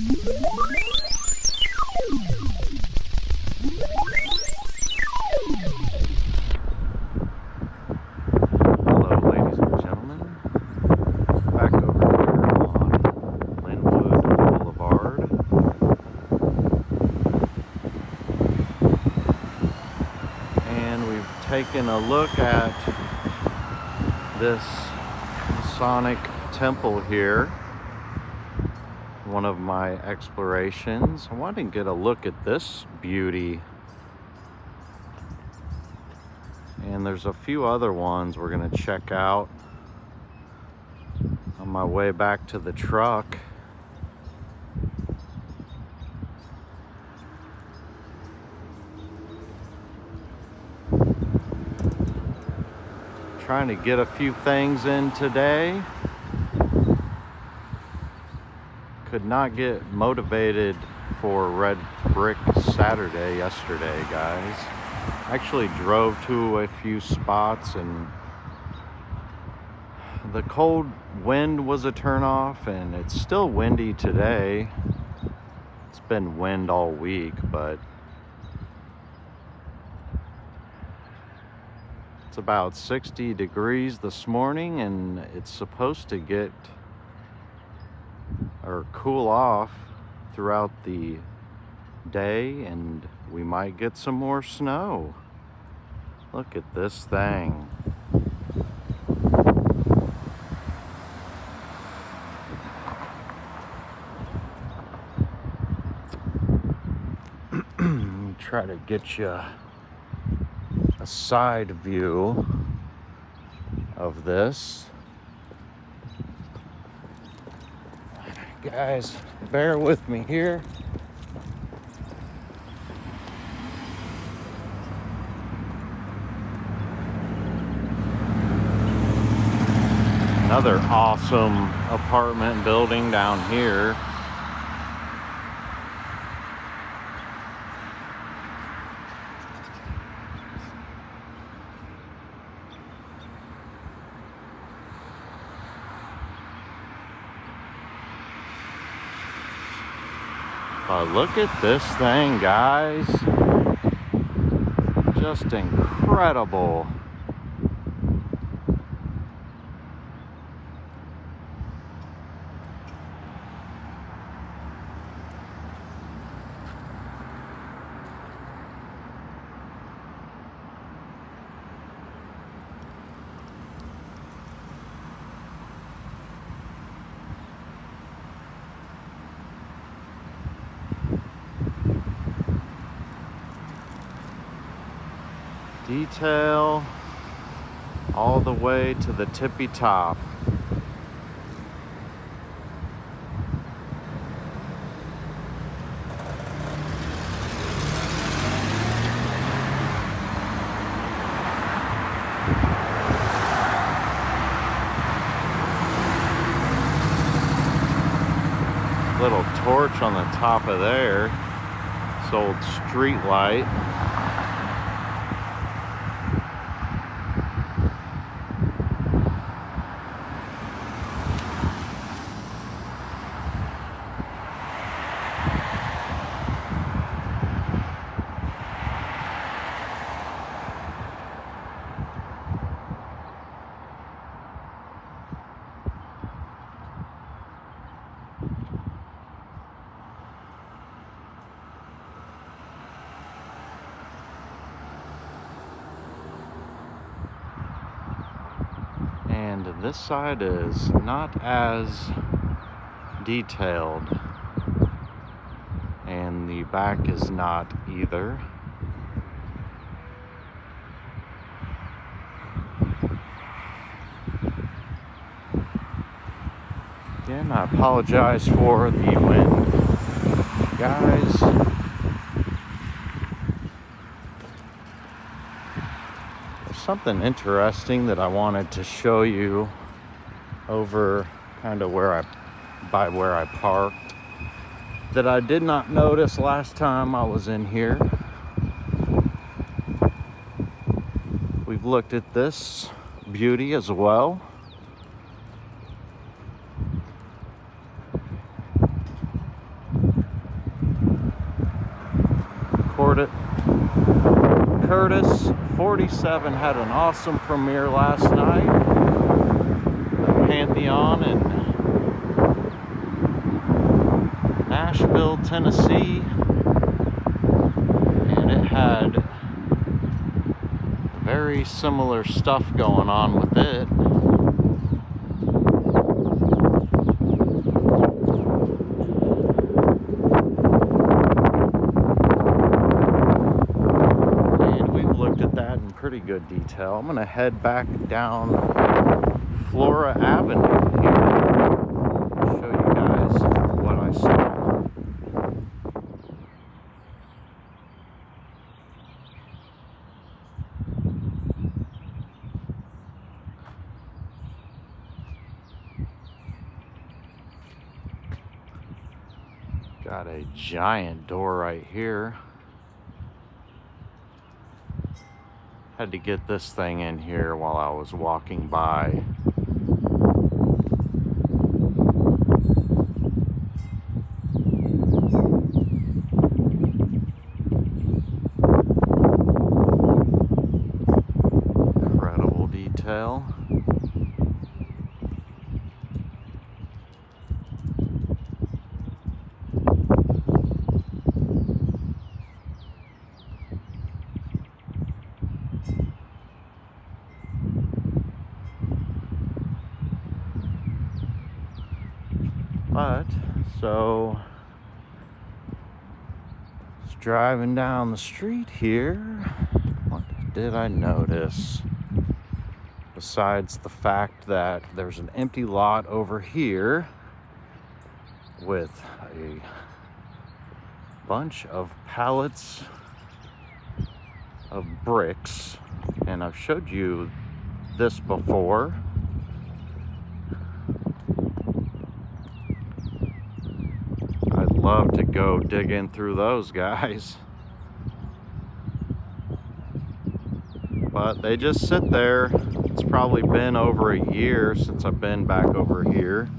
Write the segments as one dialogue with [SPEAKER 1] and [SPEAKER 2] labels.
[SPEAKER 1] Hello, ladies and gentlemen. Back over here on Linwood Boulevard. And we've taken a look at this Masonic temple here. One of my explorations. I wanted to get a look at this beauty. And there's a few other ones we're gonna check out on my way back to the truck. Trying to get a few things in today. Could not get motivated for Red Brick Saturday yesterday, guys. Actually drove to a few spots and the cold wind was a turnoff, and it's still windy today. It's been wind all week, but it's about 60 degrees this morning, and it's supposed to get or cool off throughout the day, and we might get some more snow. Look at this thing. Try to get you a side view of this. Guys, bear with me here. Another awesome apartment building down here. Look at this thing, guys. Just incredible. Detail all the way to the tippy top. Little torch on the top of there. This old street light. And this side is not as detailed, and the back is not either. Again, I apologize for the wind, guys. Something interesting that I wanted to show you over kind of where I parked that I did not notice last time I was in here. We've looked at this beauty as well. Curtis 47 had an awesome premiere last night at Pantheon in Nashville, Tennessee, and it had very similar stuff going on with it. Pretty good detail. I'm gonna head back down Flora Avenue here, show you guys what I saw. Got a giant door right here. Had to get this thing in here while I was walking by. Incredible detail. But, so, just driving down the street here, what did I notice? Besides the fact that there's an empty lot over here with a bunch of pallets of bricks, and I've showed you this before. Love to go dig in through those guys, but they just sit there. It's probably been over a year since I've been back over here.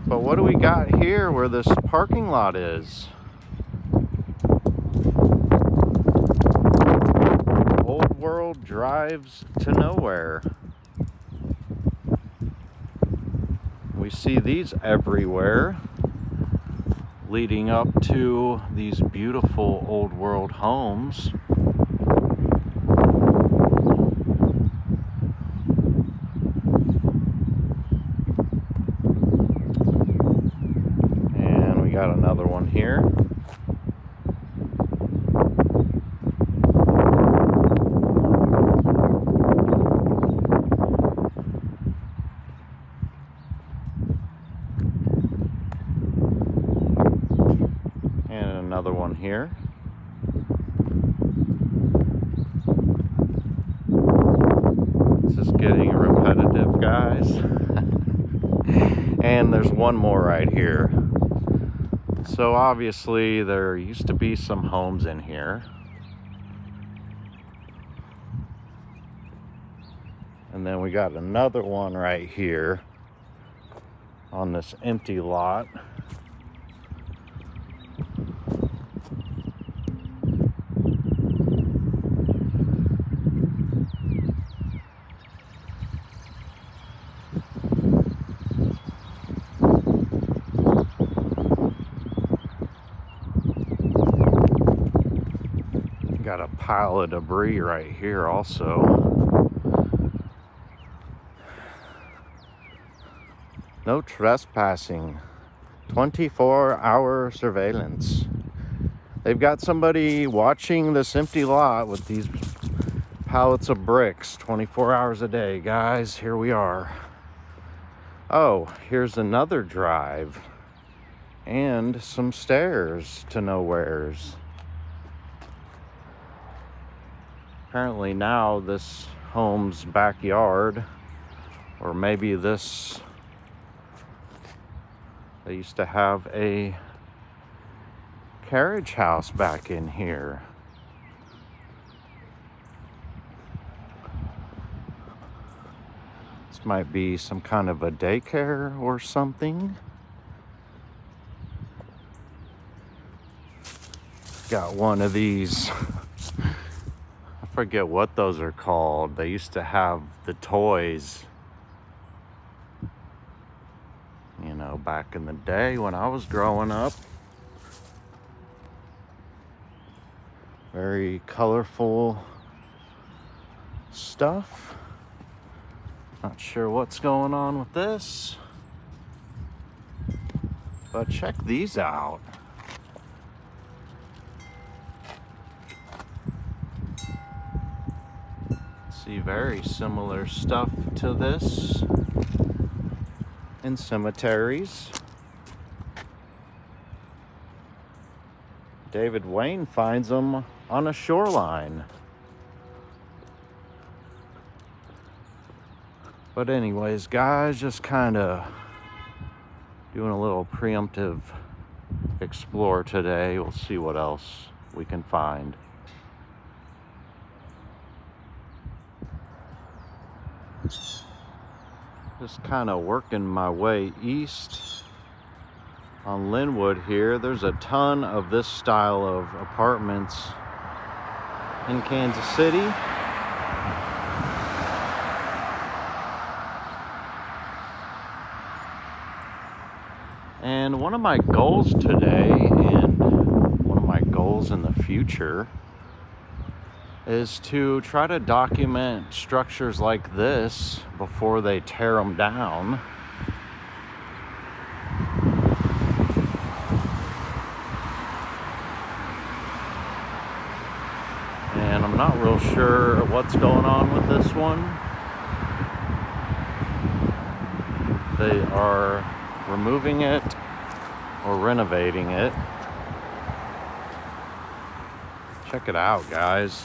[SPEAKER 1] But what do we got here where this parking lot is? Old World drives to nowhere. We see these everywhere, leading up to these beautiful old world homes. And we got another one here. Another one here. This is getting repetitive, guys. And there's one more right here. So obviously there used to be some homes in here. And then we got another one right here on this empty lot. Got a pile of debris right here also. No trespassing. 24-hour surveillance. They've got somebody watching this empty lot with these pallets of bricks 24 hours a day. Guys, here we are. Oh, here's another drive and some stairs to nowheres. Apparently now this home's backyard, or maybe this, they used to have a carriage house back in here. This might be some kind of a daycare or something. Got one of these Forget what those are called. They used to have the toys, you know, back in the day when I was growing up. Very colorful stuff. Not sure what's going on with this, but check these out. See very similar stuff to this in cemeteries. David Wayne finds them on a shoreline. But anyways, guys, just kind of doing a little preemptive explore today. We'll see what else we can find. Just kind of working my way east on Linwood here. There's a ton of this style of apartments in Kansas City. And one of my goals today, and one of my goals in the future, is to try to document structures like this before they tear them down. And I'm not real sure what's going on with this one. They are removing it or renovating it. Check it out, guys.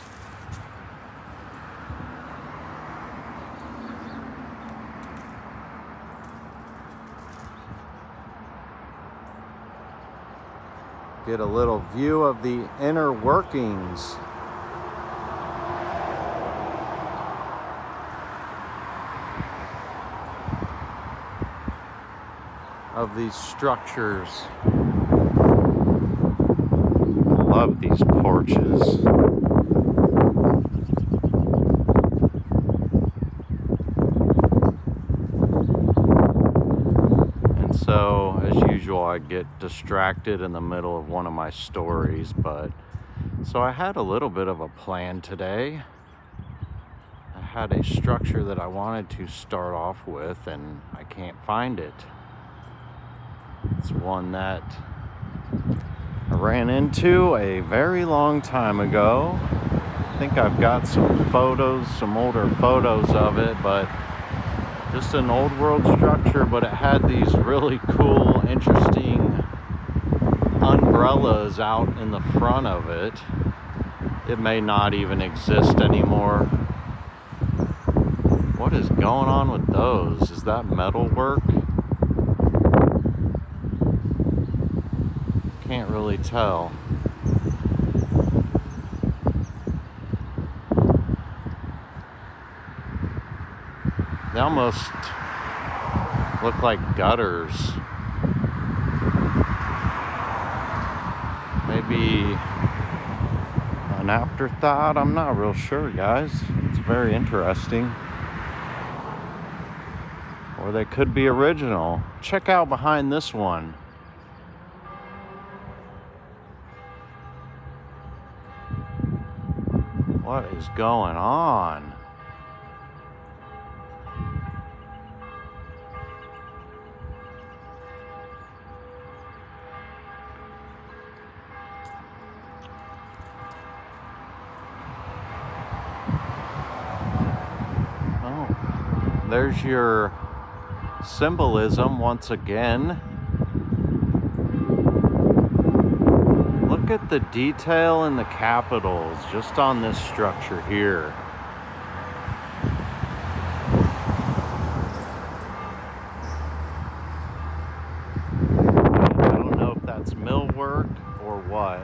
[SPEAKER 1] Get a little view of the inner workings of these structures. I love these porches. And so, as usual, I get distracted in the middle of one of my stories, but so I had a little bit of a plan today. I had a structure that I wanted to start off with, and I can't find it. It's one that I ran into a very long time ago. I think I've got some photos, some older photos of it, but just an old world structure, but it had these really cool, interesting umbrellas out in the front of it. It may not even exist anymore. What is going on with those? Is that metal work? Can't really tell. They almost look like gutters. Maybe an afterthought. I'm not real sure, guys. It's very interesting. Or they could be original. Check out behind this one. What is going on? Oh, there's your symbolism once again. Look at the detail in the capitals just on this structure here. I don't know if that's millwork or what.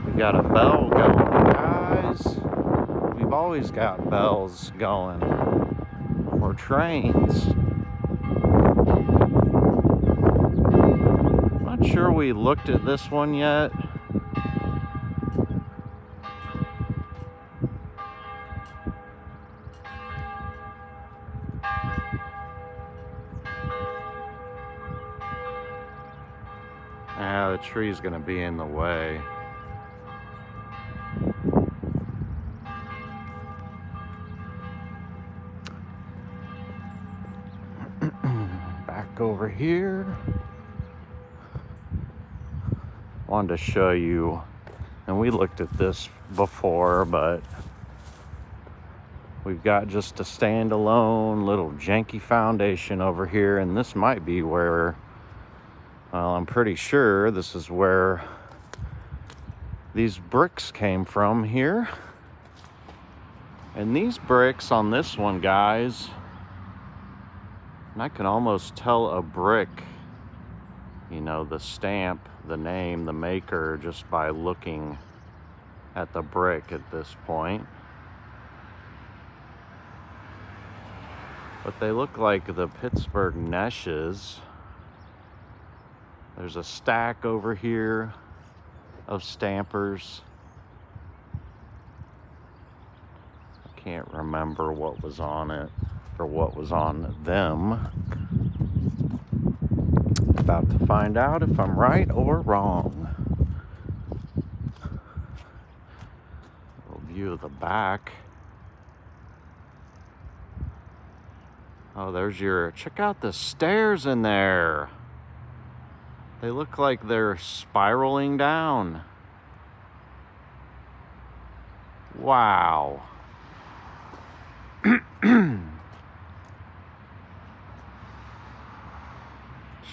[SPEAKER 1] We got a bell going, guys. We've always got bells going, or more trains. Not sure we looked at this one yet. The tree's gonna be in the way. Back over here. Wanted to show you, and we looked at this before, but we've got just a standalone little janky foundation over here, and this might be where, well, I'm pretty sure this is where these bricks came from here. And these bricks on this one, guys, and I can almost tell a brick, you know, the stamp, the name, the maker, just by looking at the brick at this point. But they look like the Pittsburgh Neshes. There's a stack over here of stampers. I can't remember what was on it or what was on them. About to find out if I'm right or wrong. A little view of the back. Oh, there's your, check out the stairs in there. They look like they're spiraling down. Wow.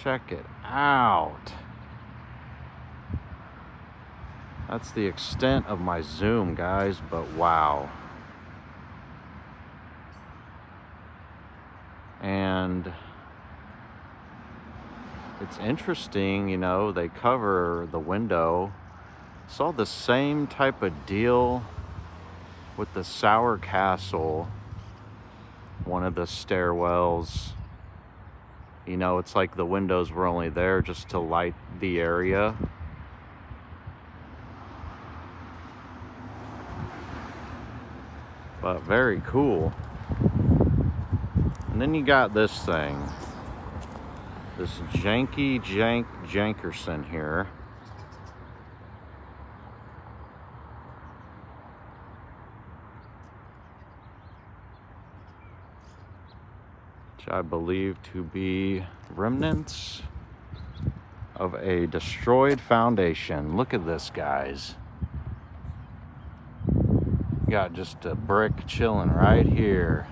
[SPEAKER 1] Check it out. That's the extent of my zoom, guys, but wow. And it's interesting, you know, they cover the window. Saw the same type of deal with the Sour Castle, one of the stairwells. You know, it's like the windows were only there just to light the area. But very cool. And then you got this thing. This janky Jankerson here. Which I believe to be remnants of a destroyed foundation. Look at this, guys. Got just a brick chilling right here.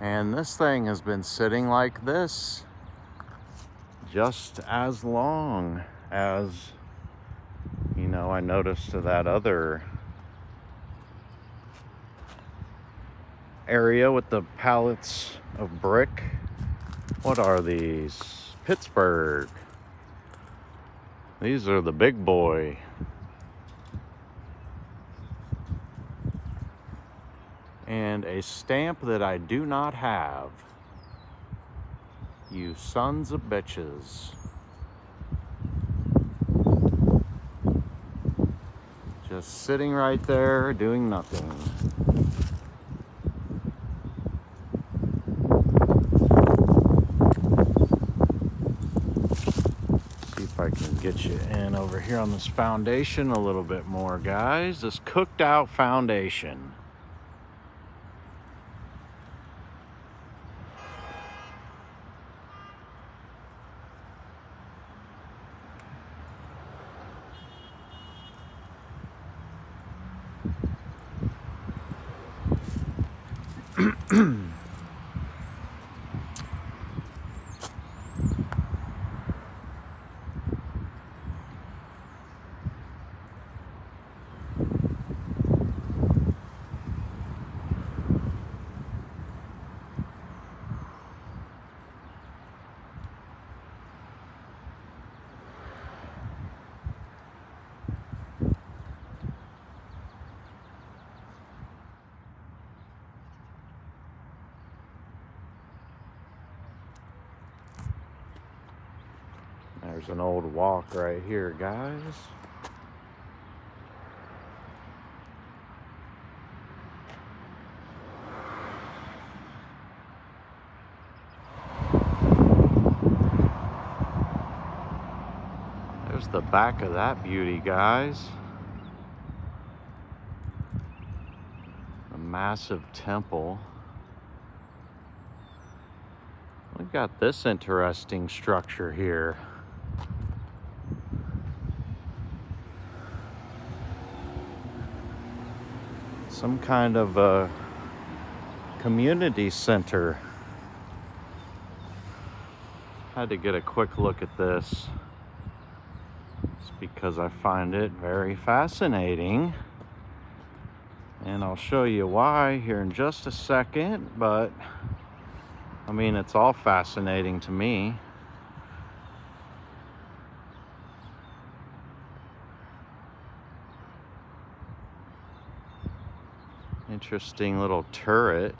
[SPEAKER 1] And this thing has been sitting like this just as long as, you know, I noticed to that other area with the pallets of brick. What are these? Pittsburgh. These are the big boy. And a stamp that I do not have. You sons of bitches. Just sitting right there doing nothing. See if I can get you in over here on this foundation a little bit more, guys. This cooked out foundation. an old walk right here, guys. There's the back of that beauty, guys. A massive temple. We've got this interesting structure here. Some kind of a community center. Had to get a quick look at this. It's because I find it very fascinating. And I'll show you why here in just a second, but I mean, it's all fascinating to me. Interesting little turret.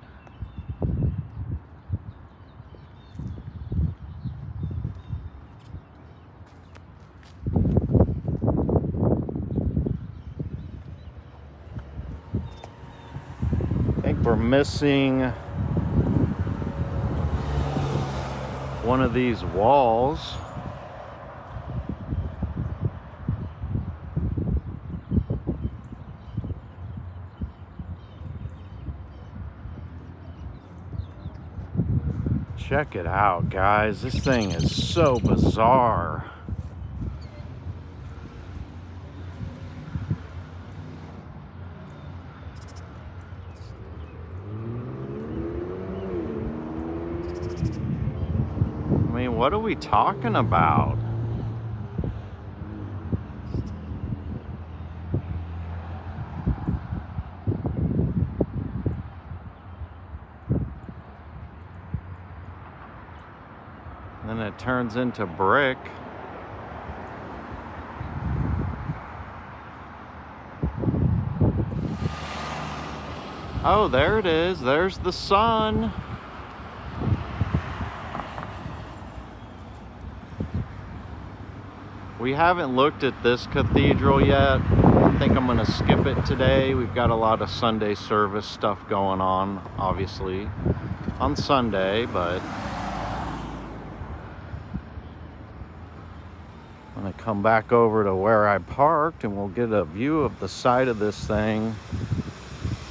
[SPEAKER 1] I think we're missing one of these walls. Check it out, guys. This thing is so bizarre. I mean, what are we talking about? Then it turns into brick. Oh, there it is. There's the sun. We haven't looked at this cathedral yet. I think I'm gonna skip it today. We've got a lot of Sunday service stuff going on, obviously, on Sunday, but I'm gonna come back over to where I parked and we'll get a view of the side of this thing.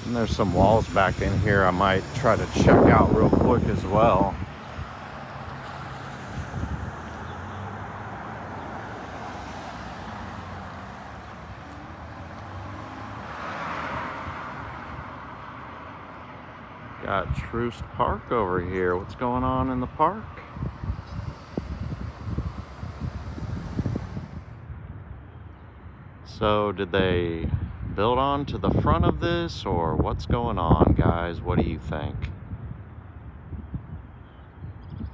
[SPEAKER 1] And there's some walls back in here I might try to check out real quick as well. Got Troost Park over here. What's going on in the park? So did they build on to the front of this, or what's going on, guys? What do you think?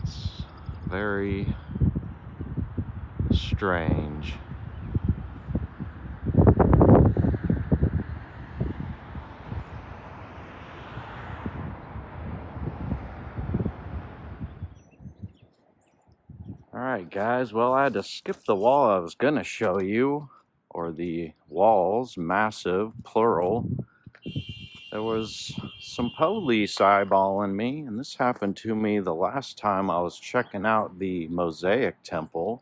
[SPEAKER 1] It's very strange. Alright, guys, well, I had to skip the wall I was gonna show you, or the walls, massive, plural. There was some police eyeballing me, and this happened to me the last time I was checking out the Mosaic Temple.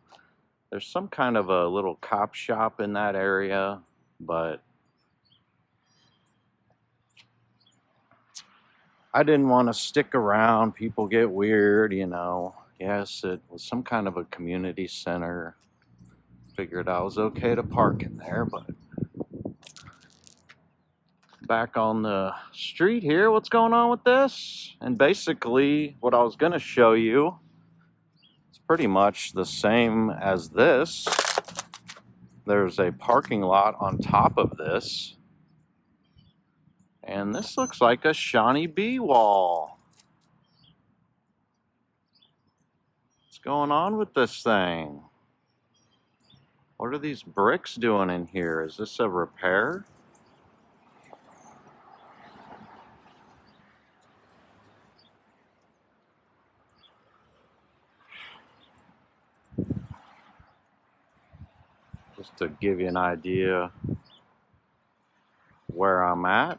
[SPEAKER 1] There's some kind of a little cop shop in that area, but I didn't want to stick around. People get weird, you know. Yes, it was some kind of a community center. Figured I was okay to park in there, but back on the street here, what's going on with this? And basically, what I was going to show you is pretty much the same as this. There's a parking lot on top of this. And this looks like a Shawnee Bee wall. What's going on with this thing? What are these bricks doing in here? Is this a repair? just to give you an idea where I'm at.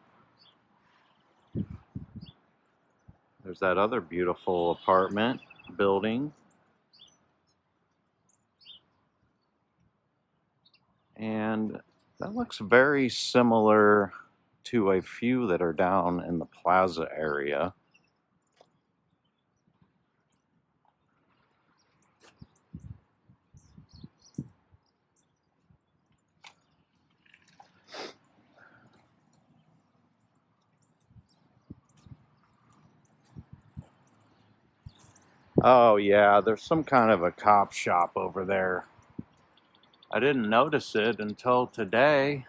[SPEAKER 1] There's that other beautiful apartment building. And that looks very similar to a few that are down in the plaza area. Oh yeah, there's some kind of a cop shop over there. I didn't notice it until today,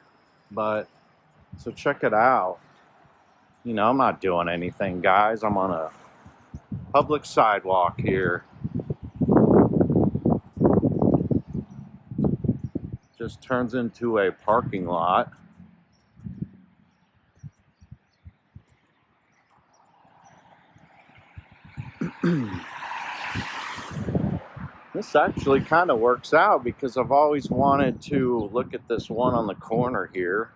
[SPEAKER 1] but so check it out. You know, I'm not doing anything, guys. I'm on a public sidewalk here. Just turns into a parking lot. This actually kind of works out because I've always wanted to look at this one on the corner here.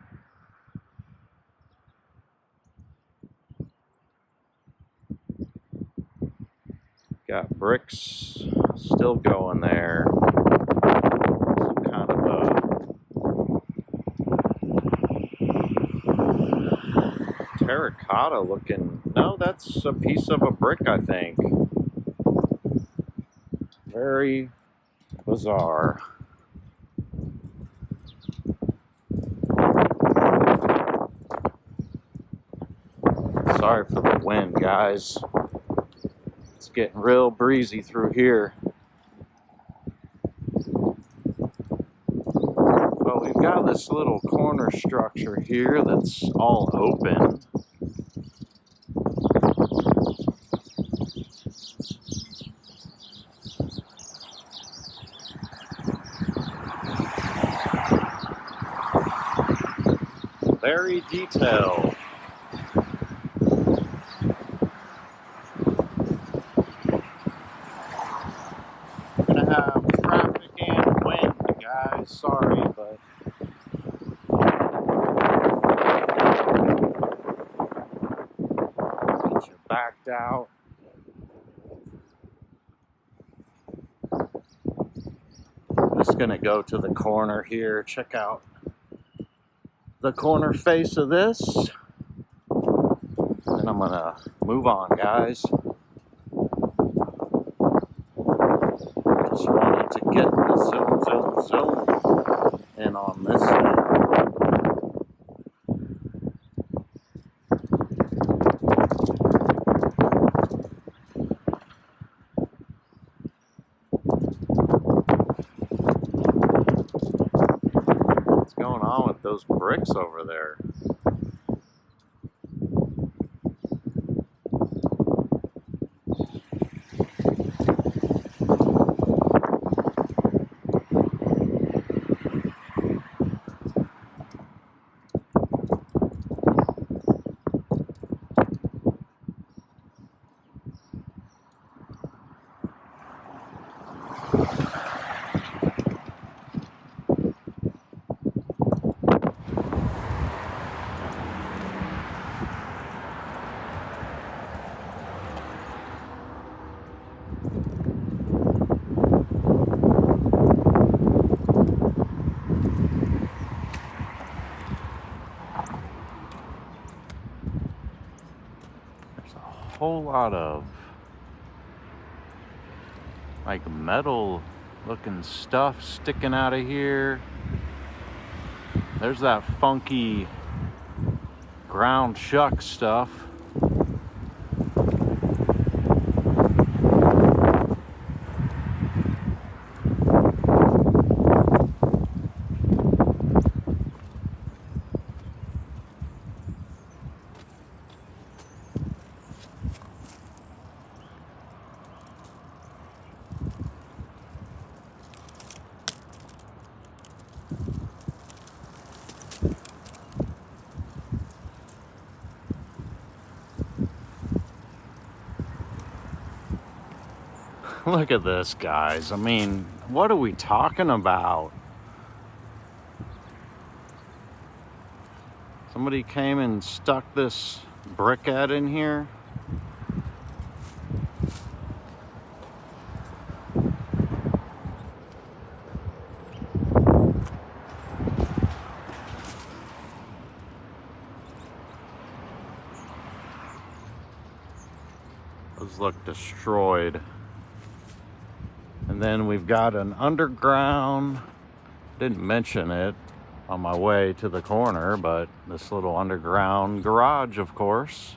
[SPEAKER 1] Got bricks still going there. Some kind of a terracotta looking. No, that's a piece of a brick, I think. Very bizarre. Sorry for the wind, guys. It's getting real breezy through here. But we've got this little corner structure here that's all open. Very detailed. Gonna have traffic and wind, guys. Sorry, but get you backed out. Just gonna go to the corner here. Check out the corner face of this. And I'm gonna move on, guys. Just wanted to get the zoom in on this one. What's going on with those bricks over there? Whole lot of like metal looking stuff sticking out of here. There's that funky ground chuck stuff. Look at this, guys. I mean, what are we talking about? Somebody came and stuck this briquette in here. Those look destroyed. And then we've got an underground, didn't mention it on my way to the corner, but this little underground garage, of course.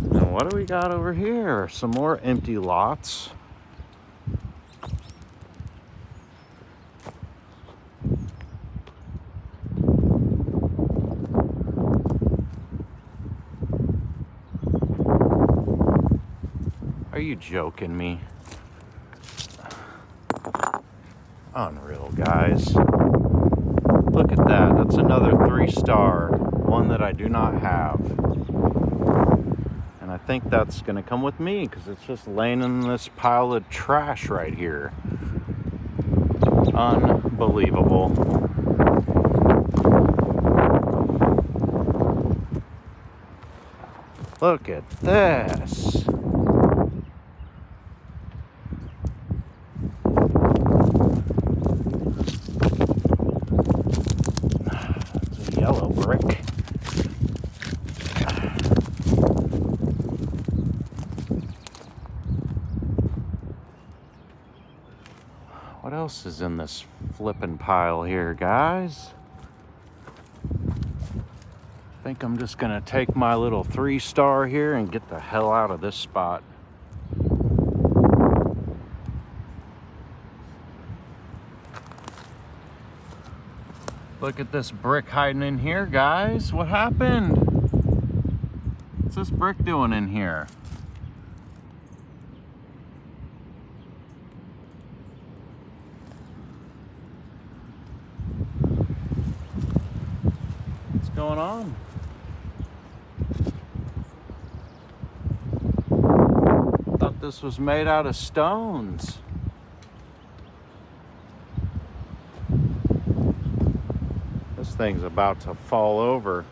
[SPEAKER 1] And what do we got over here? Some more empty lots. Are you joking me? Unreal, guys. Look at that. That's another 3-star, one that I do not have. And I think that's gonna come with me because it's just laying in this pile of trash right here. Unbelievable. Look at this. It's a yellow brick. What else is in this flippin' pile here, guys? I think I'm just gonna take my little 3-star here and get the hell out of this spot. Look at this brick hiding in here, guys. What happened? What's this brick doing in here? What's going on? Thought this was made out of stones. This thing's about to fall over.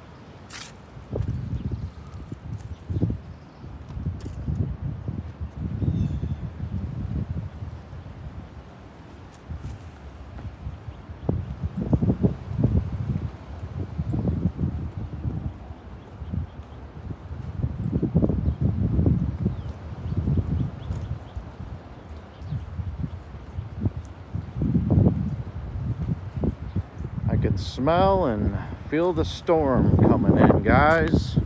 [SPEAKER 1] I can smell and feel the storm coming in, guys.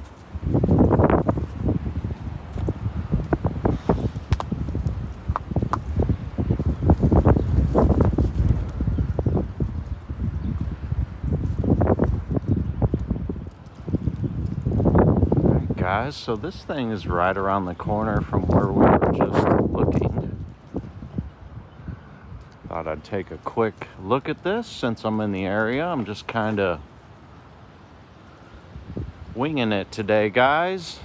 [SPEAKER 1] Alright, guys, so this thing is right around the corner from where we were just looking. Thought I'd take a quick look at this since I'm in the area. I'm just kind of winging it today, guys.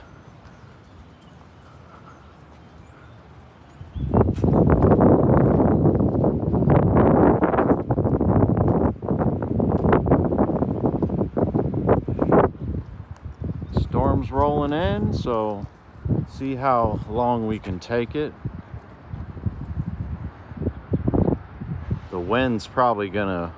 [SPEAKER 1] Storm's rolling in, so see how long we can take it. The wind's probably gonna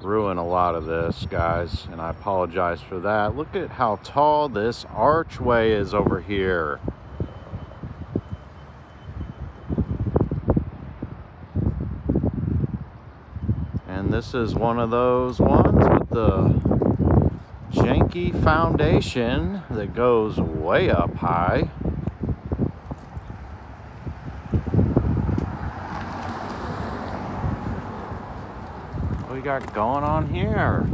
[SPEAKER 1] ruin a lot of this, guys, and I apologize for that. Look at how tall this archway is over here. And this is one of those ones with the janky foundation that goes way up high. What we got going on here?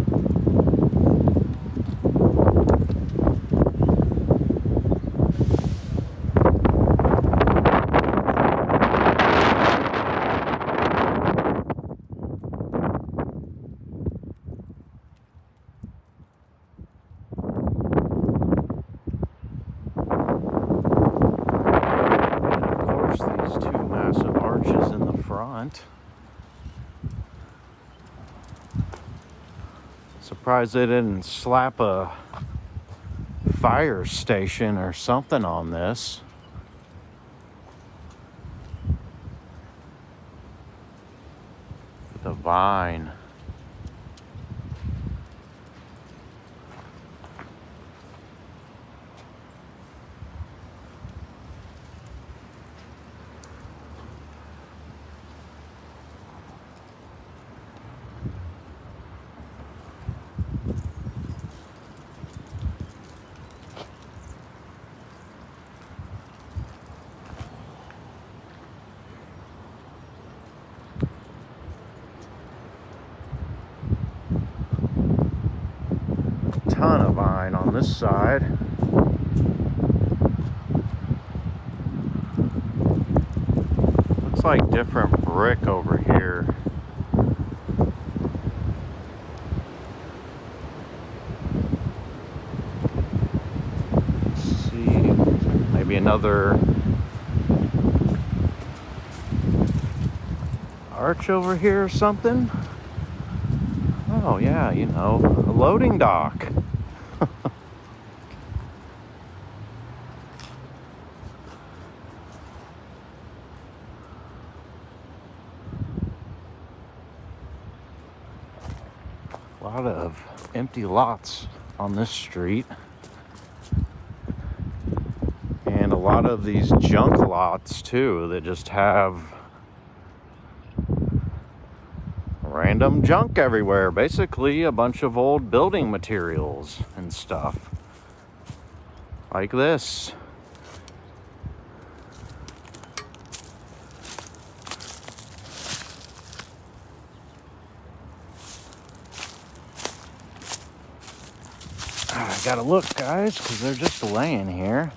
[SPEAKER 1] front. Surprised they didn't slap a fire station or something on this. The vine. Ton of vine on this side. Looks like different brick over here. Let's see, maybe another arch over here or something. Oh yeah, you know, a loading dock. A lot of empty lots on this street. And a lot of these junk lots too that just have random junk everywhere. Basically a bunch of old building materials and stuff. Like this. I gotta look, guys, because they're just laying here.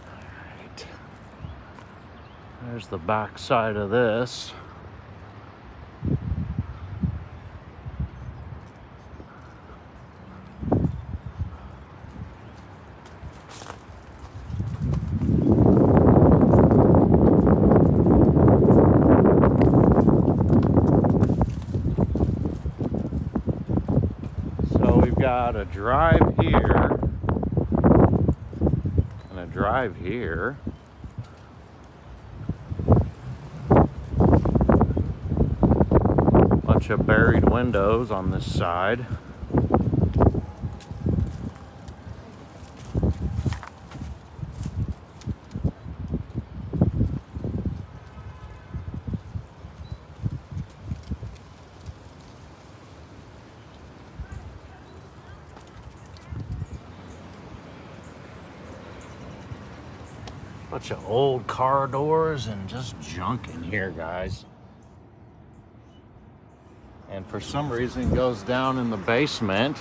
[SPEAKER 1] Alright. There's the back side of this. Got a drive here and a drive here. Bunch of buried windows on this side. Bunch of old car doors and just junk in here, guys. And for some reason it goes down in the basement.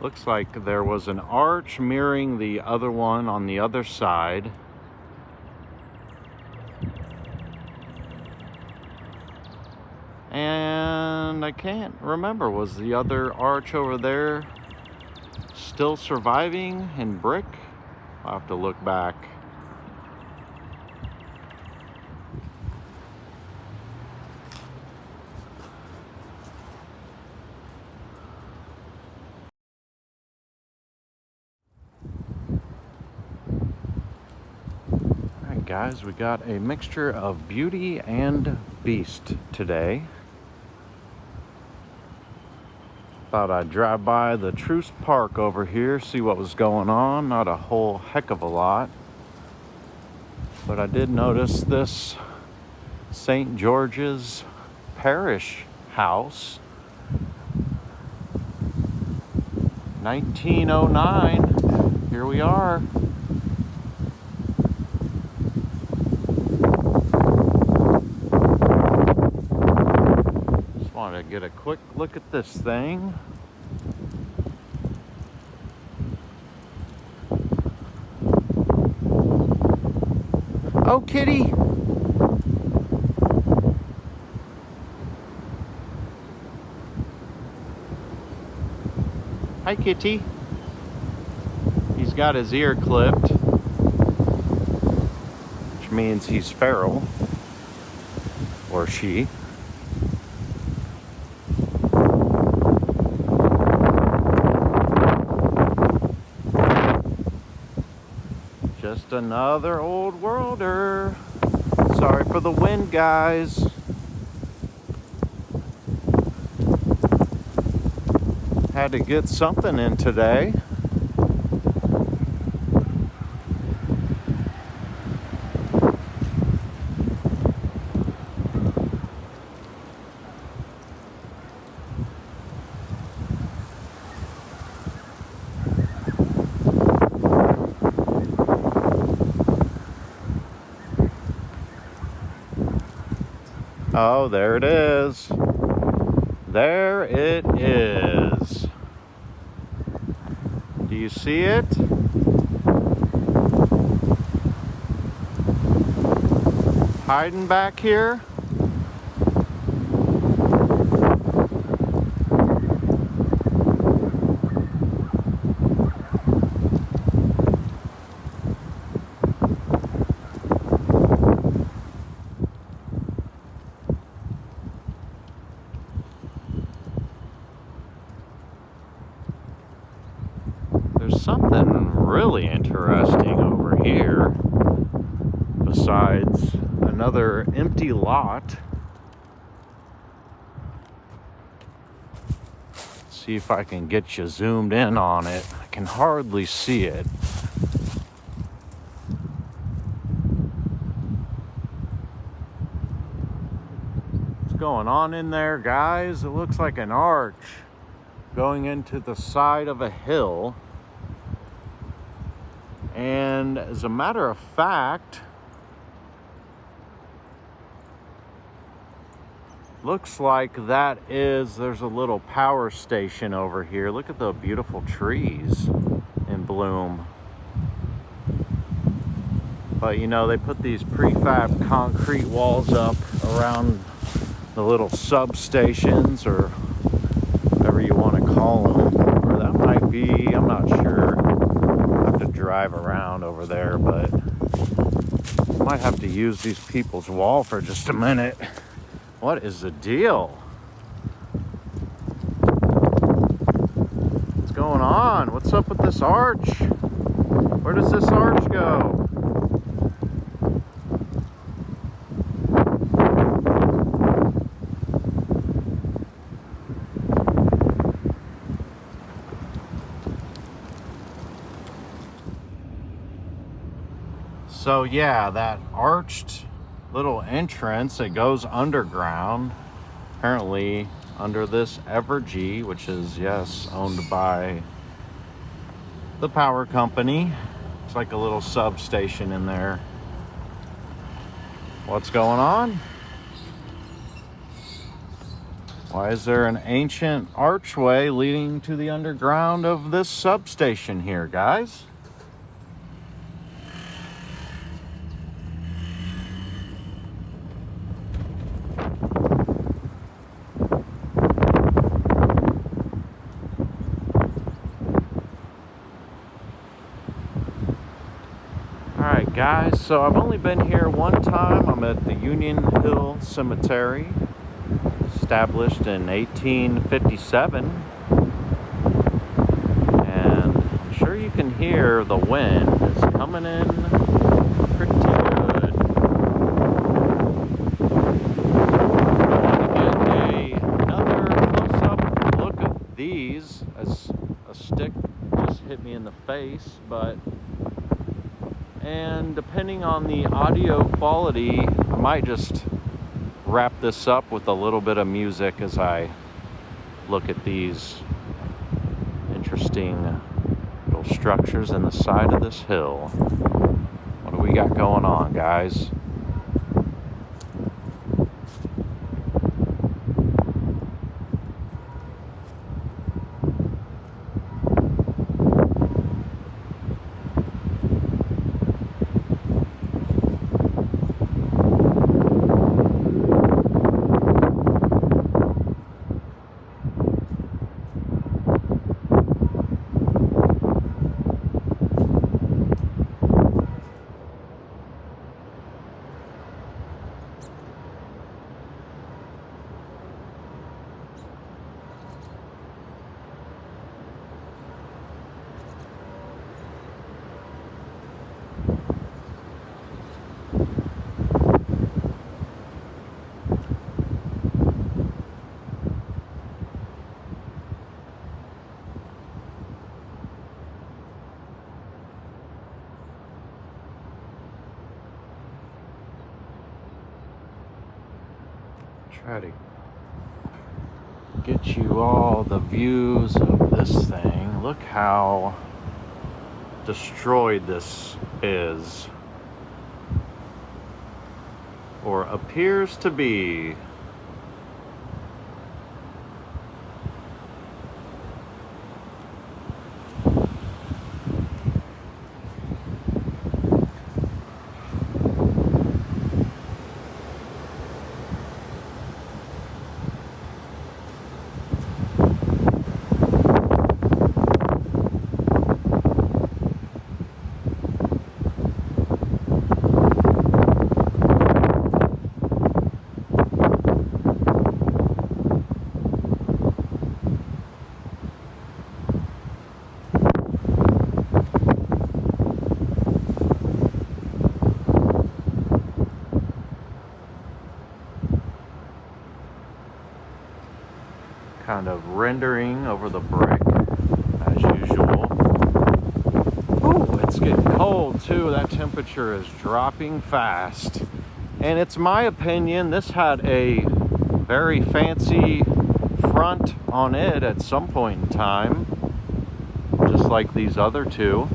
[SPEAKER 1] Looks like there was an arch mirroring the other one on the other side. And I can't remember, was the other arch over there still surviving in brick? I'll have to look back. Guys, we got a mixture of beauty and beast today. Thought I'd drive by the Truce Park over here, see what was going on. Not a whole heck of a lot, but I did notice this St. George's Parish house, 1909. Here we are. To get a quick look at this thing. Oh, kitty. Hi, kitty. He's got his ear clipped, which means he's feral, or she. Just another old worlder. Sorry for the wind, guys. Had to get something in today. Oh, there it is. There it is. Do you see it? Hiding back here? There's something really interesting over here besides another empty lot. Let's see if I can get you zoomed in on it. I can hardly see it. What's going on in there, guys? It looks like an arch going into the side of a hill. And as a matter of fact, looks like there's a little power station over here. Look at the beautiful trees in bloom. But you know, they put these prefab concrete walls up around the little substations, or whatever you want to call them. Or that might be, I'm not sure. To drive around over there, but I might have to use these people's wall for just a minute. What is the deal? What's going on? What's up with this arch? Where does this arch go? So yeah, that arched little entrance, it goes underground, apparently under this Evergy, which is, yes, owned by the power company. It's like a little substation in there. What's going on? Why is there an ancient archway leading to the underground of this substation here, guys? Alright guys, so I've only been here one time. I'm at the Union Hill Cemetery, established in 1857. And I'm sure you can hear the wind is coming in pretty good. I want to get another close-up look at these, as a stick just hit me in the face, and depending on the audio quality, I might just wrap this up with a little bit of music as I look at these interesting little structures in the side of this hill. What do we got going on, guys? Try to get you all the views of this thing. Look how destroyed this is, or appears to be. Kind of rendering over the brick as usual. Ooh, it's getting cold too. That temperature is dropping fast. And it's my opinion this had a very fancy front on it at some point in time, just like these other two.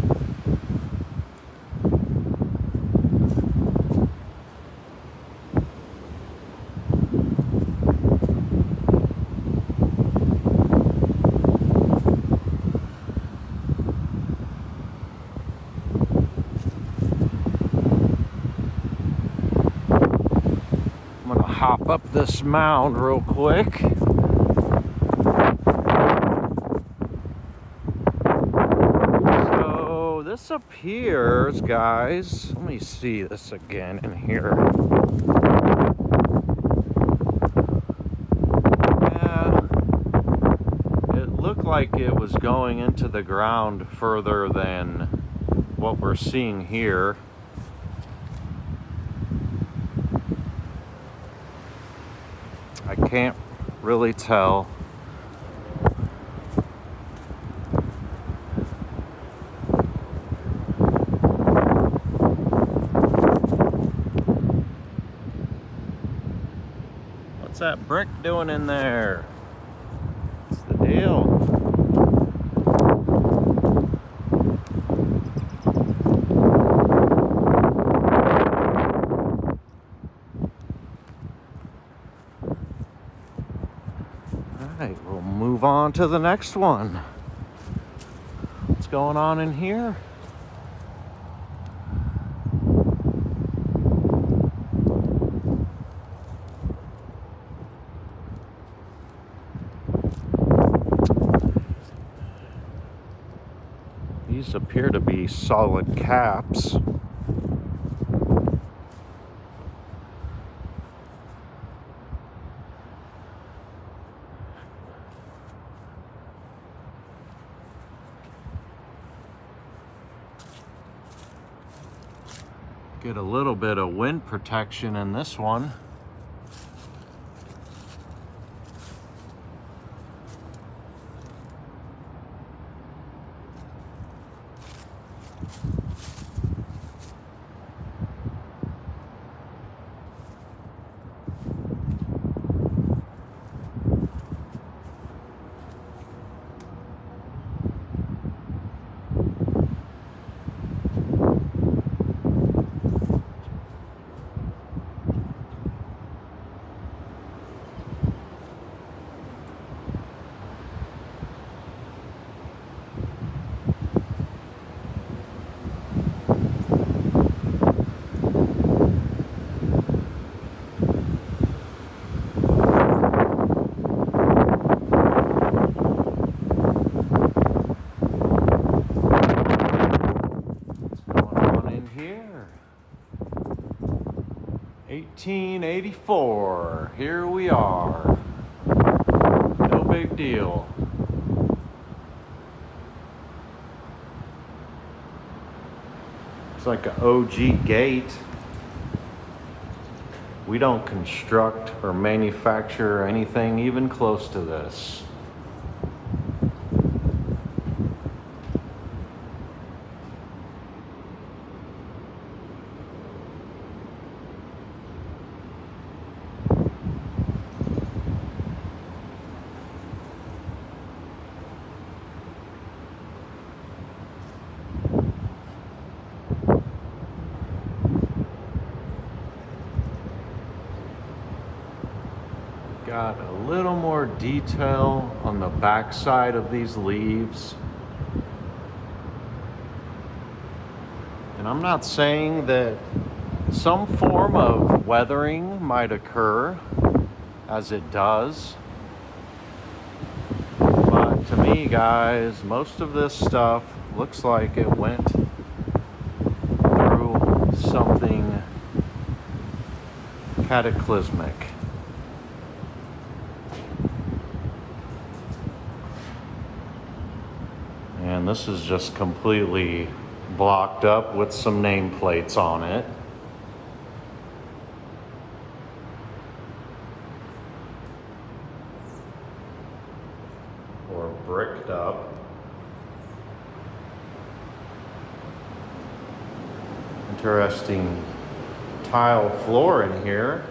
[SPEAKER 1] Hop up this mound real quick. So this appears, guys, let me see this again in here. Yeah, it looked like it was going into the ground further than what we're seeing here. I can't really tell. What's that brick doing in there? What's the deal? Alright, we'll move on to the next one. What's going on in here? These appear to be solid caps. Get a little bit of wind protection in this one. Here, 1884, here we are. No big deal. It's like an OG gate. We don't construct or manufacture anything even close to this. Got a little more detail on the back side of these leaves. And I'm not saying that some form of weathering might occur, as it does. But to me, guys, most of this stuff looks like it went through something cataclysmic. And this is just completely blocked up with some nameplates on it. Or bricked up. Interesting tile floor in here.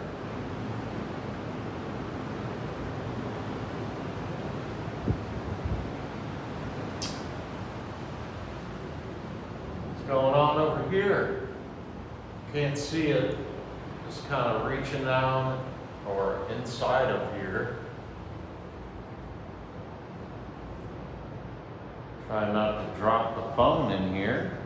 [SPEAKER 1] What's going on over here? Can't see it. Just kind of reaching down or inside of here. Try not to drop the phone in here.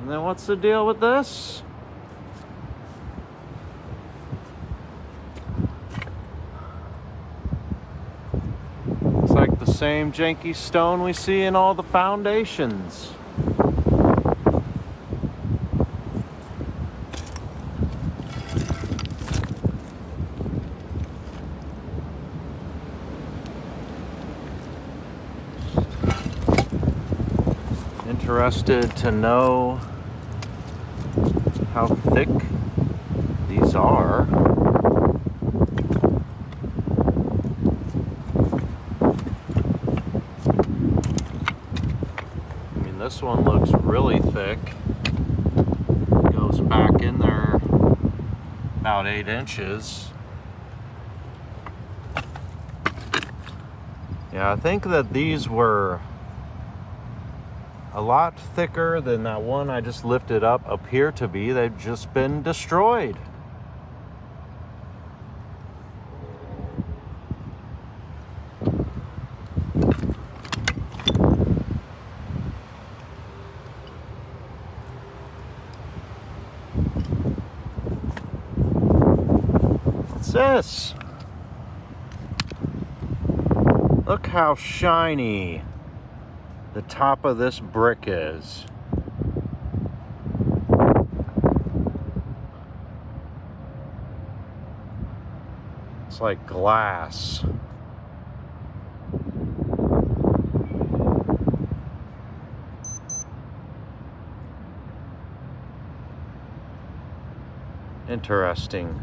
[SPEAKER 1] And then what's the deal with this? It's like the same janky stone we see in all the foundations. Interested to know how thick these are. I mean, this one looks really thick. Goes back in there about 8 inches. Yeah, I think that these were a lot thicker than that one I just lifted up appear to be. They've just been destroyed. What's this? Look how shiny the top of this brick is. It's like glass. Interesting.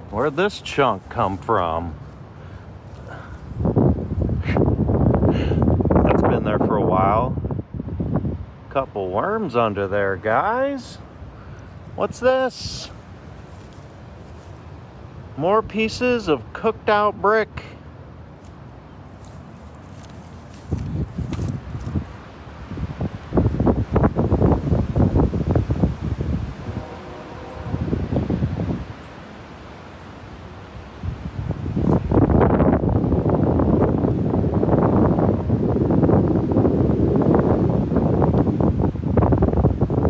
[SPEAKER 1] Where'd this chunk come from? That's been there for a while. Couple worms under there, guys. What's this? More pieces of cooked out brick.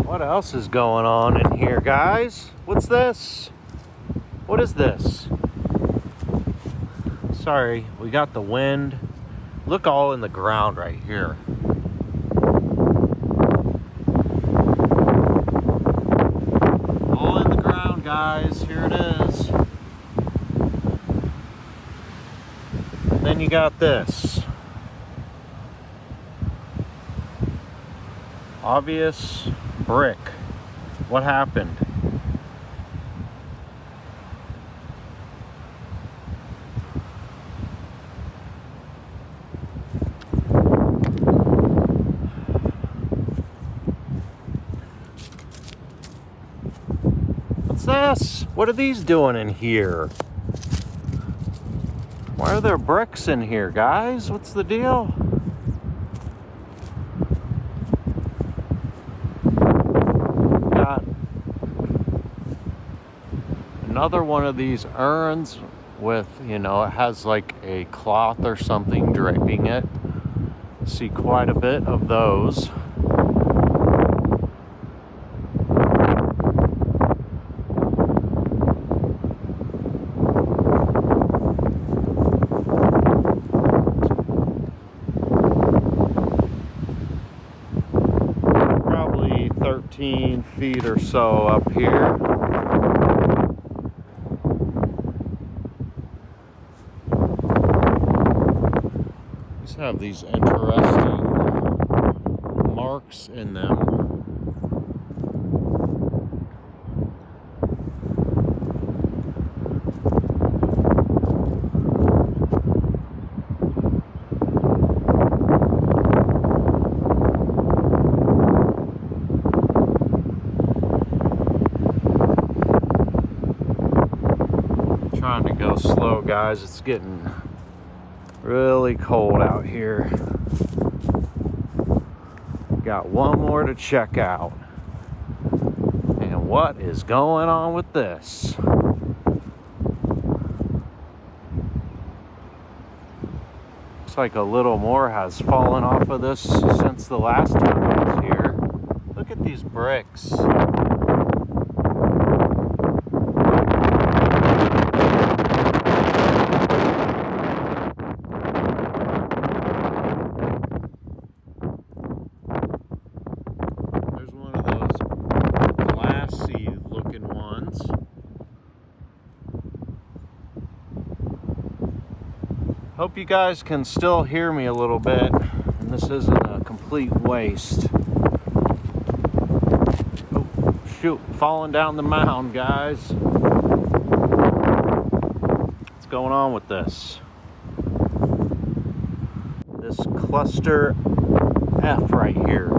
[SPEAKER 1] What else is going on in here, guys? What's this? What is this? Sorry, we got the wind. Look all in the ground right here. All in the ground, guys. Here it is. Then you got this. Obvious brick. What happened? this? What are these doing in here? Why are there bricks in here, guys? What's the deal? Got another one of these urns with, you know, it has like a cloth or something draping it. See quite a bit of those. Probably 13 feet or so up here. These have these interesting marks in them. Trying to go slow, guys. It's getting really cold out here. Got one more to check out. And what is going on with this? Looks like a little more has fallen off of this since the last time I was here. Look at these bricks. Hope you guys can still hear me a little bit, and this isn't a complete waste. Oh, shoot, falling down the mound, guys. What's going on with this? This cluster F right here.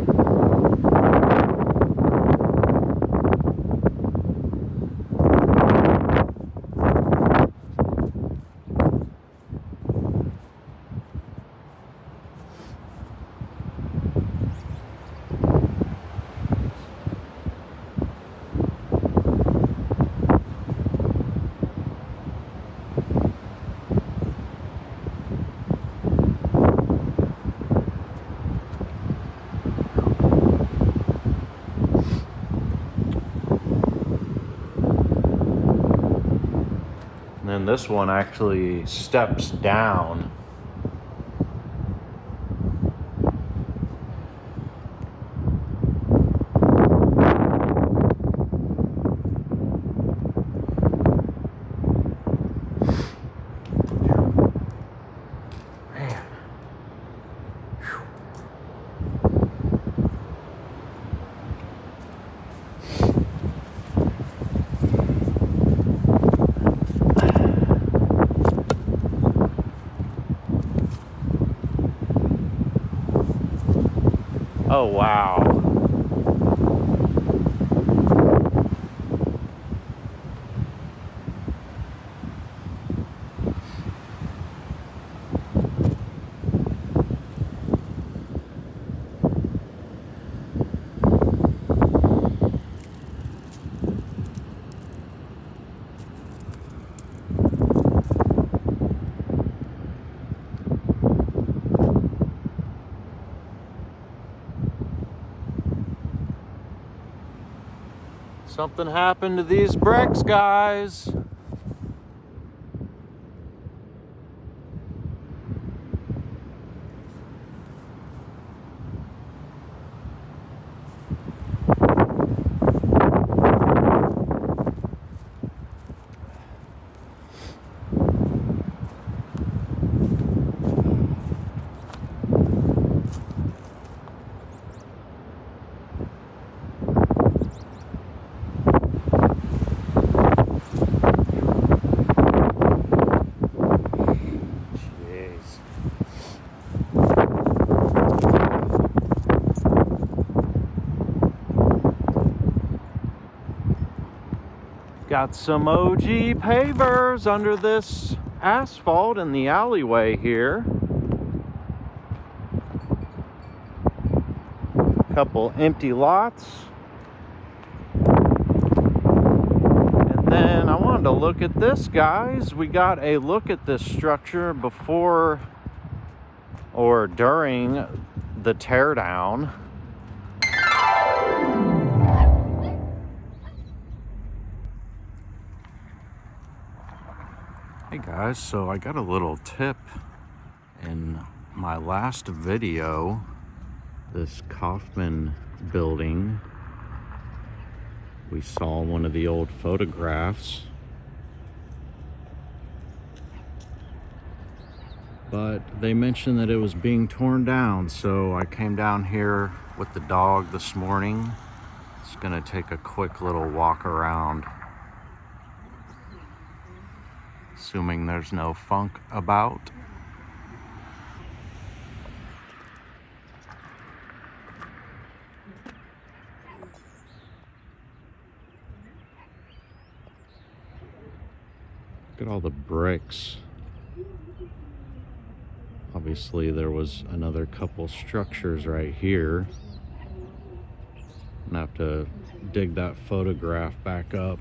[SPEAKER 1] And then this one actually steps down. Man. Oh, wow. Something happened to these bricks, guys. Got some OG pavers under this asphalt in the alleyway here. Couple empty lots. And then I wanted to look at this, guys. We got a look at this structure before or during the teardown. Hey guys, so I got a little tip in my last video. This Kaufman building, we saw one of the old photographs, but they mentioned that it was being torn down, so I came down here with the dog this morning. It's gonna take a quick little walk around. Assuming there's no funk about. Look at all the bricks. Obviously there was another couple structures right here. I'm gonna have to dig that photograph back up.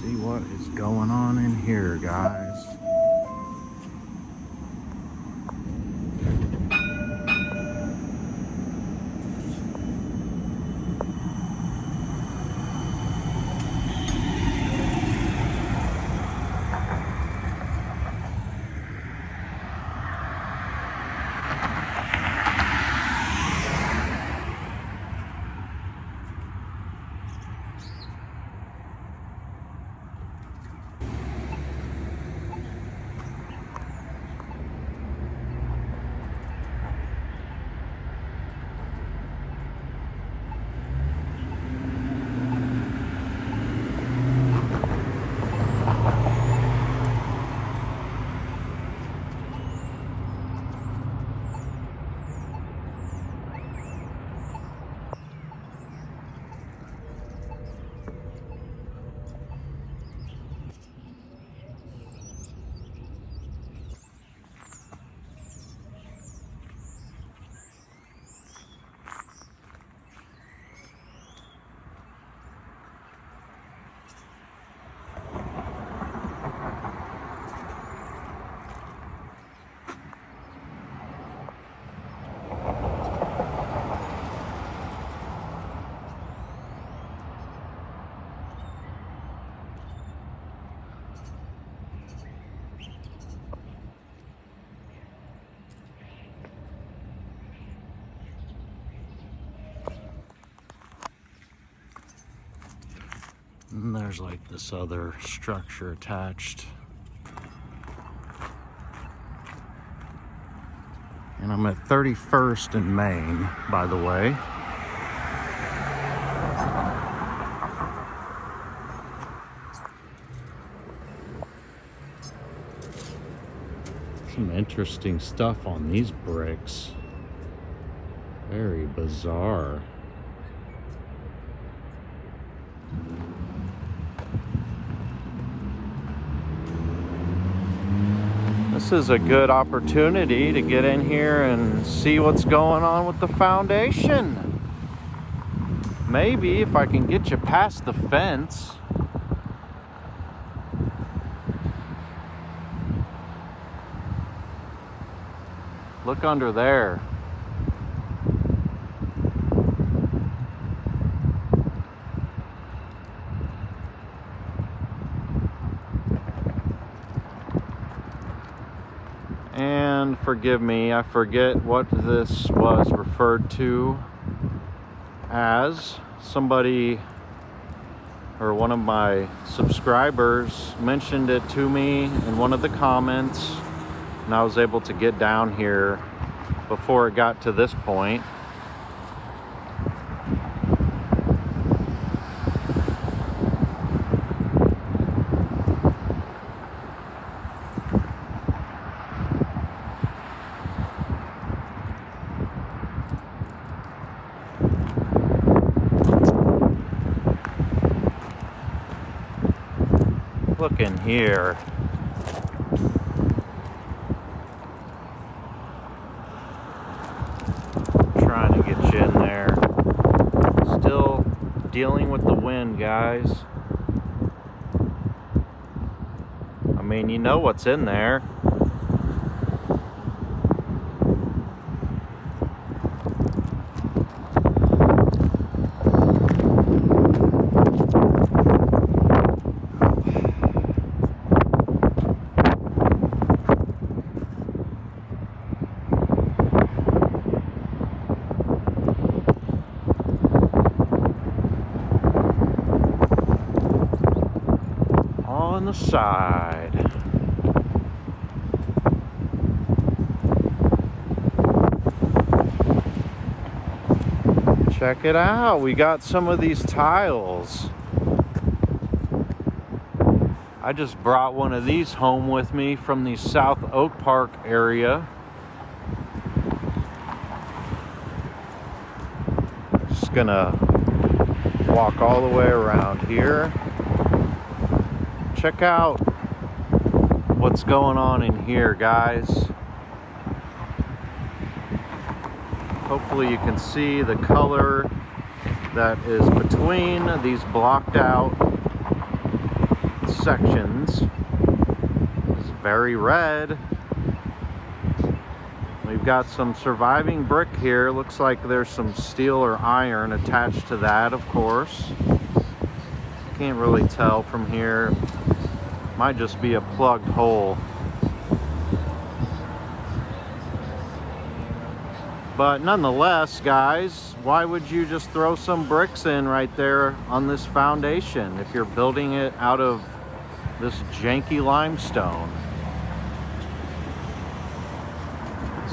[SPEAKER 1] See what is going on in here, guys. And there's like this other structure attached. And I'm at 31st and Main, by the way. Some interesting stuff on these bricks. Very bizarre. This is a good opportunity to get in here and see what's going on with the foundation. Maybe if I can get you past the fence. Look under there. And forgive me, I forget what this was referred to as. Somebody or one of my subscribers mentioned it to me in one of the comments, and I was able to get down here before it got to this point. look in here. Trying to get you in there. Still dealing with the wind, guys. I mean, you know what's in there. On the side. Check it out. We got some of these tiles. I just brought one of these home with me from the South Oak Park area. Just gonna walk all the way around here. Check out what's going on in here, guys. Hopefully you can see the color that is between these blocked out sections. It's very red. We've got some surviving brick here. Looks like there's some steel or iron attached to that, of course. Can't really tell from here. Might just be a plugged hole. But nonetheless, guys, why would you just throw some bricks in right there on this foundation if you're building it out of this janky limestone?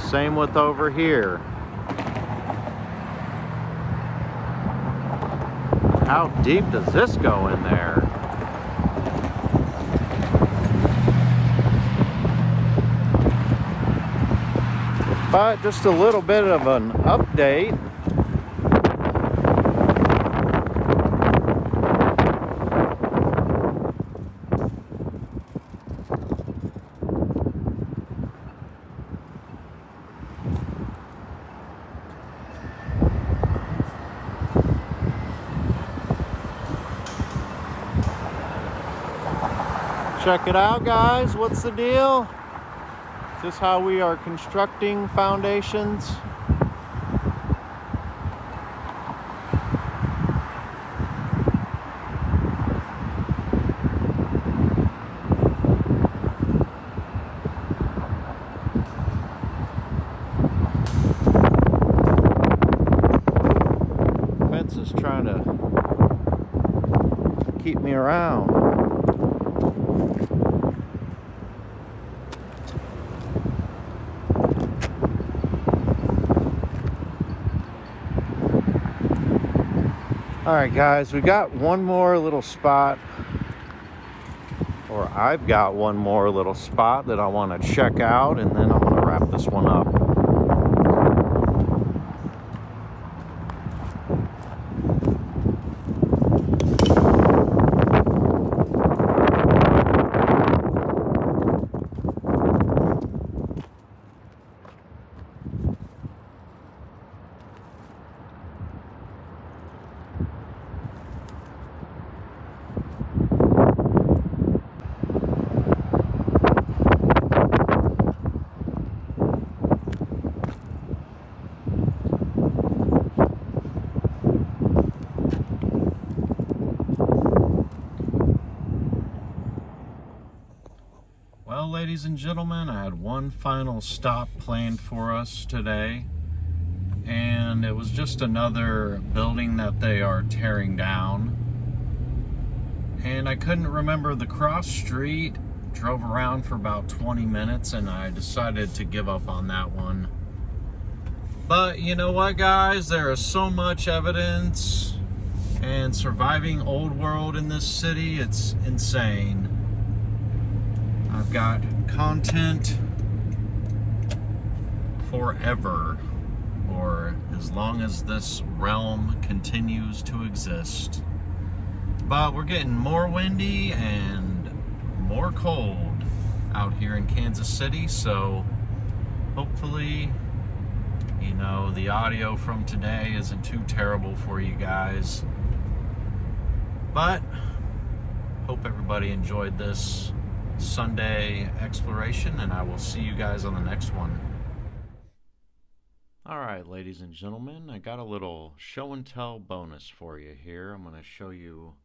[SPEAKER 1] Same with over here. How deep does this go in there? But just a little bit of an update. Check it out, guys. What's the deal? Is this how we are constructing foundations? Fence is trying to keep me around. All right, guys, we got one more little spot, or I've got one more little spot that I want to check out, and then I'm going to wrap this one up. Well, ladies and gentlemen, I had one final stop planned for us today, and it was just another building that they are tearing down. And I couldn't remember the cross street. Drove around for about 20 minutes and I decided to give up on that one. But you know what, guys? There is so much evidence and surviving old world in this city. It's insane. I've got content forever, or as long as this realm continues to exist. But we're getting more windy and more cold out here in Kansas City, so hopefully, you know, the audio from today isn't too terrible for you guys. But hope everybody enjoyed this Sunday exploration, and I will see you guys on the next one. Alright, ladies and gentlemen, I got a little show and tell bonus for you here. I'm going to show you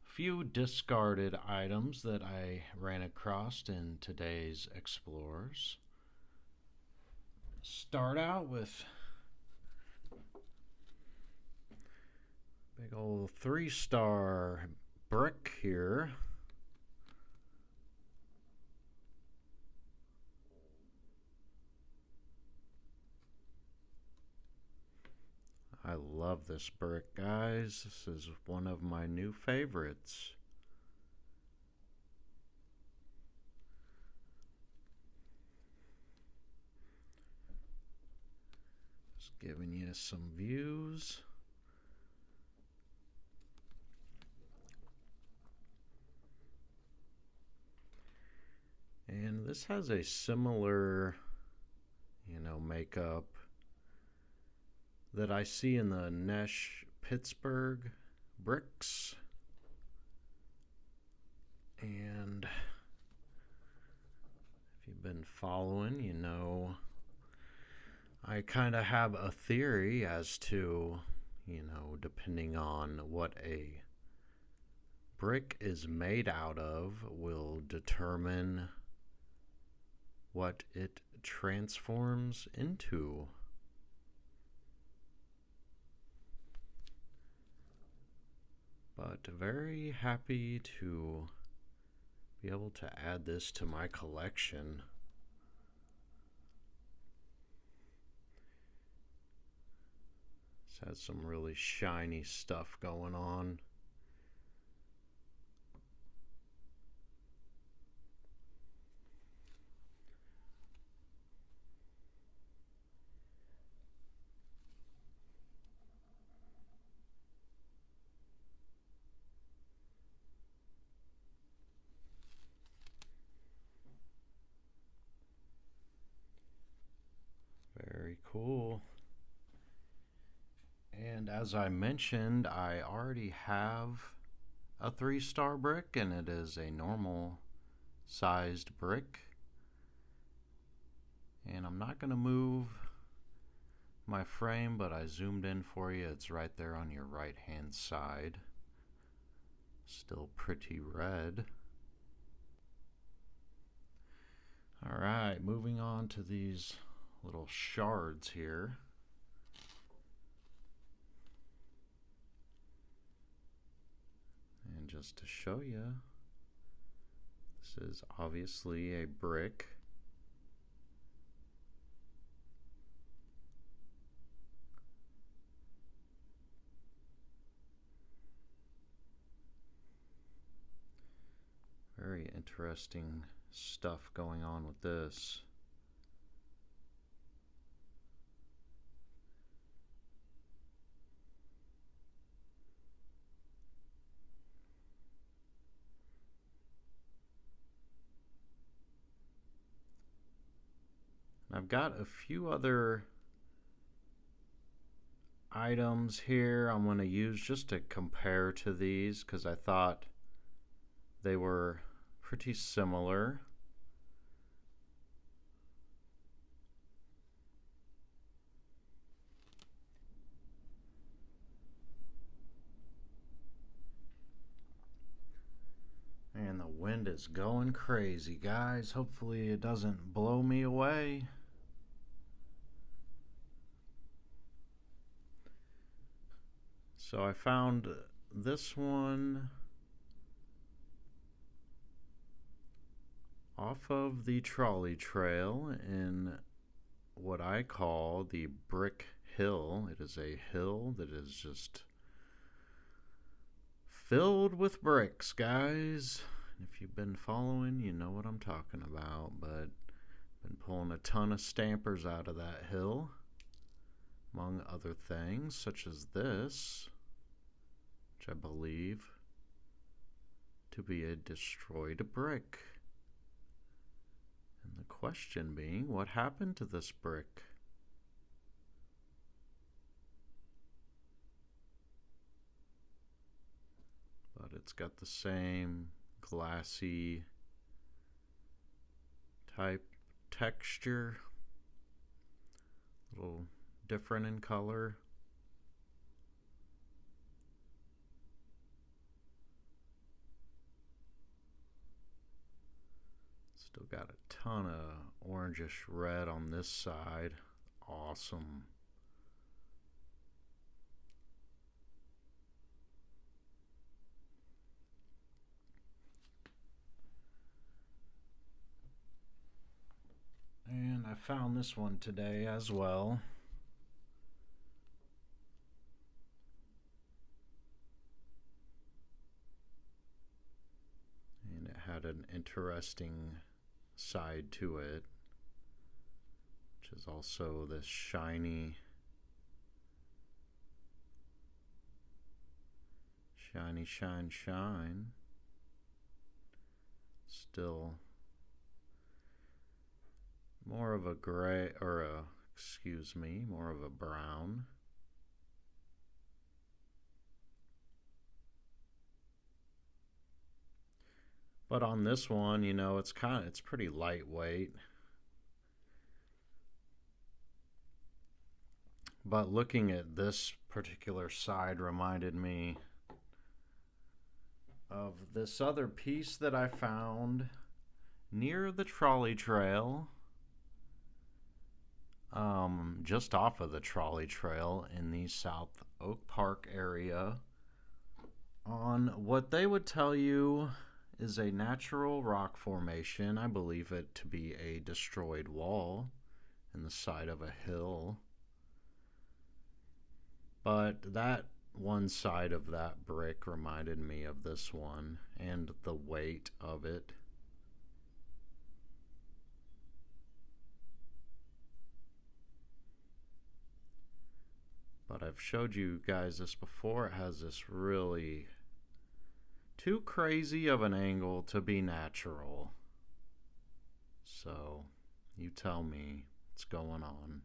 [SPEAKER 1] a few discarded items that I ran across in today's Explorers. Start out with big old 3-star brick here. I love this brick, guys. This is one of my new favorites. Just giving you some views. And this has a similar, you know, makeup that I see in the Nesh Pittsburgh bricks. And if you've been following, you know, I kind of have a theory as to, you know, depending on what a brick is made out of will determine what it transforms into. But very happy to be able to add this to my collection. This has some really shiny stuff going on. Very cool. And as I mentioned, I already have a 3-star brick, and it is a normal sized brick. And I'm not going to move my frame, but I zoomed in for you. It's right there on your right hand side. Still pretty red. Alright, moving on to these little shards here. And just to show you, this is obviously a brick. Very interesting stuff going on with this. I've got a few other items here I'm going to use just to compare to these, because I thought they were pretty similar. And the wind is going crazy, guys. Hopefully it doesn't blow me away. So I found this one off of the trolley trail in what I call the Brick Hill. It is a hill that is just filled with bricks, guys. If you've been following, you know what I'm talking about. But been pulling a ton of stampers out of that hill, among other things, such as this, which I believe to be a destroyed brick. And the question being, what happened to this brick? But it's got the same glassy type texture, a little different in color. Still got a ton of orangish red on this side. Awesome. And I found this one today as well. And it had an interesting side to it, which is also this shiny shine. Still more of a gray, or more of a brown. But on this one, you know, it's pretty lightweight. But looking at this particular side reminded me of this other piece that I found near the trolley trail, just off of the trolley trail in the South Oak Park area, on what they would tell you is a natural rock formation. I believe it to be a destroyed wall in the side of a hill. But that one side of that brick reminded me of this one and the weight of it. But I've showed you guys this before. It has this really too crazy of an angle to be natural. So you tell me what's going on.